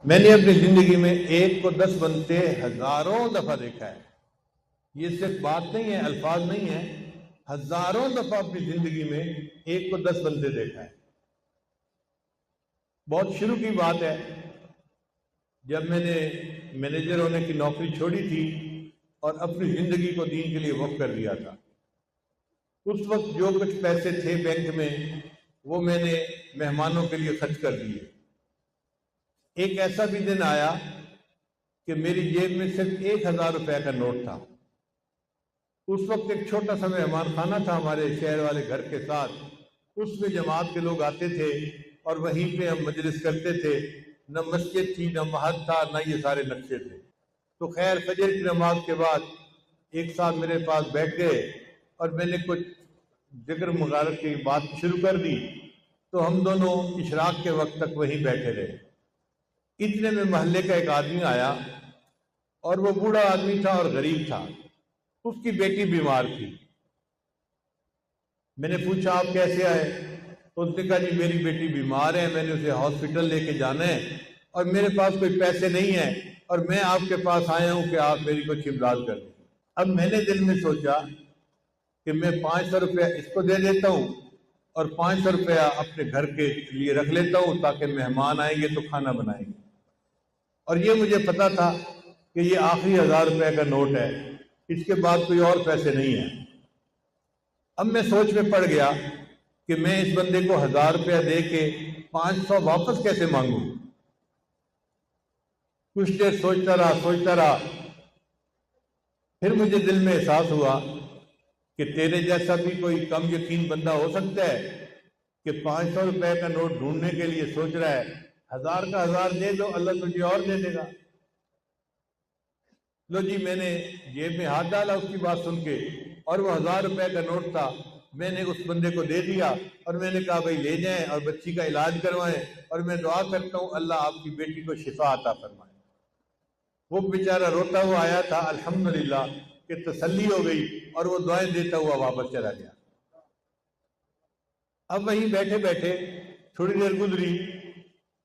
میں نے اپنی زندگی میں 1 کو 10 بنتے ہزاروں دفعہ دیکھا ہے. یہ صرف بات نہیں ہے، الفاظ نہیں ہے، ہزاروں دفعہ اپنی زندگی میں 1 کو 10 بنتے دیکھا ہے. بہت شروع کی بات ہے، جب میں نے مینیجر ہونے کی نوکری چھوڑی تھی اور اپنی زندگی کو دین کے لیے وقف کر دیا تھا. اس وقت جو کچھ پیسے تھے بینک میں وہ میں نے مہمانوں کے لیے خرچ کر دیے. ایک ایسا بھی دن آیا کہ میری جیب میں صرف 1000 روپے کا نوٹ تھا. اس وقت ایک چھوٹا سا مہمان خانہ تھا ہمارے شہر والے گھر کے ساتھ، اس میں جماعت کے لوگ آتے تھے اور وہیں پہ ہم مجلس کرتے تھے. نہ مسجد تھی، نہ محل تھا، نہ یہ سارے نقشے تھے. تو خیر فجر کی نماز کے بعد ایک ساتھ میرے پاس بیٹھ گئے اور میں نے کچھ ذکر مبارک کی بات شروع کر دی. تو ہم دونوں اشراق کے وقت تک وہیں بیٹھے رہے. اتنے میں محلے کا ایک آدمی آیا اور وہ بوڑھا آدمی تھا اور غریب تھا. اس کی بیٹی بیمار تھی. میں نے پوچھا آپ کیسے آئے؟ تو اس نے کہا جی میری بیٹی بیمار ہے، میں نے اسے ہاسپٹل لے کے جانا ہے اور میرے پاس کوئی پیسے نہیں ہیں اور میں آپ کے پاس آیا ہوں کہ آپ میری کچھ امداد کر دیں. اب میں نے دل میں سوچا کہ میں 500 روپیہ اس کو دے دیتا ہوں اور 500 روپیہ اپنے گھر کے لیے رکھ لیتا ہوں تاکہ مہمان آئیں گے تو کھانا بنائیں گے. اور یہ مجھے پتا تھا کہ یہ آخری 1000 روپے کا نوٹ ہے، اس کے بعد کوئی اور پیسے نہیں ہیں. اب میں سوچ میں پڑ گیا کہ میں اس بندے کو 1000 روپیہ دے کے 500 واپس کیسے مانگوں. کچھ دیر سوچتا رہا. پھر مجھے دل میں احساس ہوا کہ تیرے جیسا بھی کوئی کم یقین بندہ ہو سکتا ہے کہ 500 روپے کا نوٹ ڈھونڈنے کے لیے سوچ رہا ہے. 1000 کا 1000 دے دو، اللہ تجھے اور دے دے گا. لو جی میں نے جیب میں ہاتھ ڈالا اس کی بات سن کے اور وہ 1000 روپے کا نوٹ تھا. میں نے اس بندے کو دے دیا اور میں نے کہا بھائی لے جائیں اور بچی کا علاج کروائیں اور میں دعا کرتا ہوں اللہ آپ کی بیٹی کو شفا عطا فرمائے. وہ بیچارہ روتا ہوا آیا تھا، الحمدللہ کہ تسلی ہو گئی اور وہ دعائیں دیتا ہوا واپس چلا گیا. اب وہیں بیٹھے بیٹھے تھوڑی دیر گزری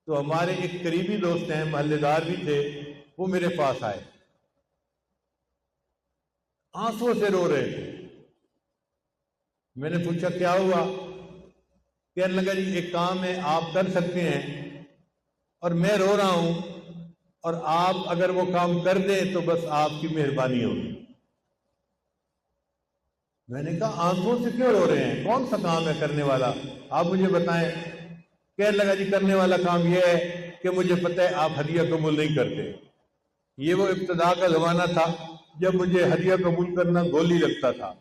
تو ہمارے ایک قریبی دوست ہیں، محلے دار بھی تھے، وہ میرے پاس آئے، آنسوں سے رو رہے تھے. میں نے پوچھا کیا ہوا؟ کہنے لگا جی ایک کام ہے آپ کر سکتے ہیں اور میں رو رہا ہوں اور آپ اگر وہ کام کر دیں تو بس آپ کی مہربانی ہوگی. میں نے کہا آنکھوں سے کیوں رو رہے ہیں؟ کون سا کام ہے کرنے والا؟ آپ مجھے بتائیں. کہنے لگا جی کرنے والا کام یہ ہے کہ مجھے پتہ ہے آپ ہدیہ قبول نہیں کرتے. یہ وہ ابتدا کا زمانہ تھا جب مجھے ہدیہ قبول کرنا گولی لگتا تھا.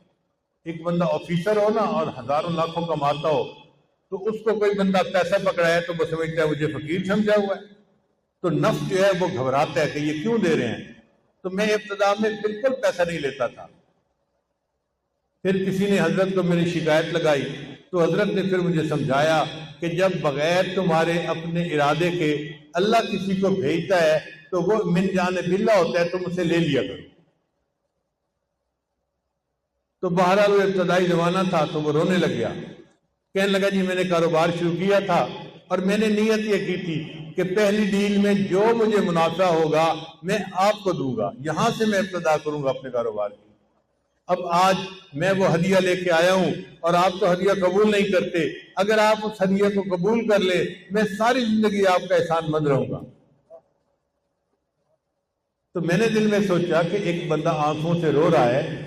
ایک بندہ آفیسر ہو نا اور ہزاروں لاکھوں کماتا ہو تو اس کو کوئی بندہ پیسہ پکڑا ہے تو وہ سمجھتا ہے مجھے فقیر سمجھا ہوا ہے، تو نفس جو ہے وہ گھبراتا ہے کہ یہ کیوں دے رہے ہیں. تو میں ابتدا میں بالکل پیسہ نہیں لیتا تھا. پھر کسی نے حضرت کو میری شکایت لگائی تو حضرت نے پھر مجھے سمجھایا کہ جب بغیر تمہارے اپنے ارادے کے اللہ کسی کو بھیجتا ہے تو وہ من جانب اللہ ہوتا ہے، تم اسے لے لیا کرو. تو بہرحال وہ ابتدائی زمانہ تھا تو وہ رونے لگ گیا. کہنے لگا جی میں نے کاروبار شروع کیا تھا اور میں نے نیت یہ کی تھی کہ پہلی ڈیل میں جو مجھے منافع ہوگا میں آپ کو دوں گا، یہاں سے میں ابتدا کروں گا اپنے کاروبار کی. اب آج میں وہ ہدیہ لے کے آیا ہوں اور آپ تو ہدیہ قبول نہیں کرتے. اگر آپ اس ہدیہ کو قبول کر لیں میں ساری زندگی آپ کا احسان مند رہوں گا. تو میں نے دل میں سوچا کہ ایک بندہ آنکھوں سے رو رہا ہے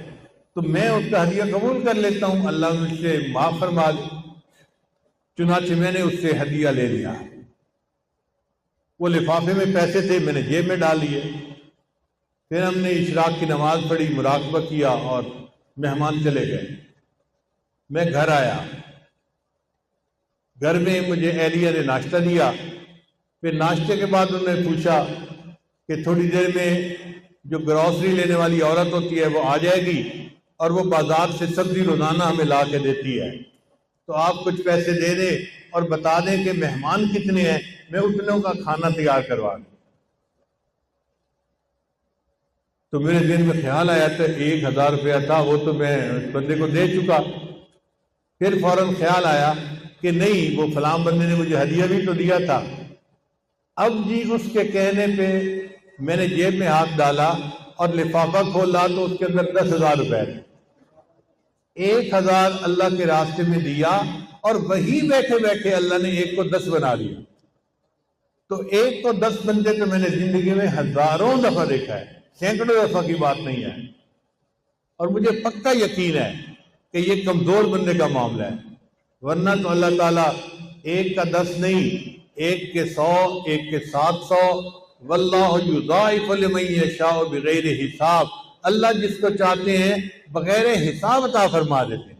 تو میں اس کا ہدیہ قبول کر لیتا ہوں، اللہ مجھ سے معاف فرما دے. چنانچہ میں نے اس سے ہدیہ لے لیا. وہ لفافے میں پیسے تھے، میں نے جیب میں ڈال لیے. پھر ہم نے اشراق کی نماز پڑھی، مراقبہ کیا اور مہمان چلے گئے. میں گھر آیا، گھر میں مجھے اہلیہ نے ناشتہ دیا. پھر ناشتے کے بعد انہوں نے پوچھا کہ تھوڑی دیر میں جو گروسری لینے والی عورت ہوتی ہے وہ آ جائے گی اور وہ بازار سے سبزی روزانہ ہمیں لا کے دیتی ہے، تو آپ کچھ پیسے دے دیں اور بتا دیں کہ مہمان کتنے ہیں، میں اتنوں کا کھانا تیار کروا دوں. تو میرے ذہن میں خیال آیا تھا 1000 روپیہ تھا وہ تو میں اس بندے کو دے چکا. پھر فوراً خیال آیا کہ نہیں وہ فلاں بندے نے مجھے ہدیہ بھی تو دیا تھا. اب جی اس کے کہنے پہ میں نے جیب میں ہاتھ ڈالا اور لفافہ کھولا تو اس کے اندر 10,000 روپے تھے۔ 1,000 اللہ کے راستے میں دیا اور وہی بیٹھے بیٹھے اللہ نے ایک کو 10 بنا دیا۔ تو ایک کو 10 بنتے تو میں نے زندگی میں ہزاروں دفعہ دیکھا ہے، سینکڑوں دفعہ کی بات نہیں ہے، اور مجھے پکا یقین ہے کہ یہ کمزور بندے کا معاملہ ہے، ورنہ تو اللہ تعالیٰ ایک کا 10 نہیں، ایک کے 100، ایک کے 700، واللہ یضاعف لمن یشاء بغیر حساب، اللہ جس کو چاہتے ہیں بغیر حساب عطا فرما دیتے ہیں۔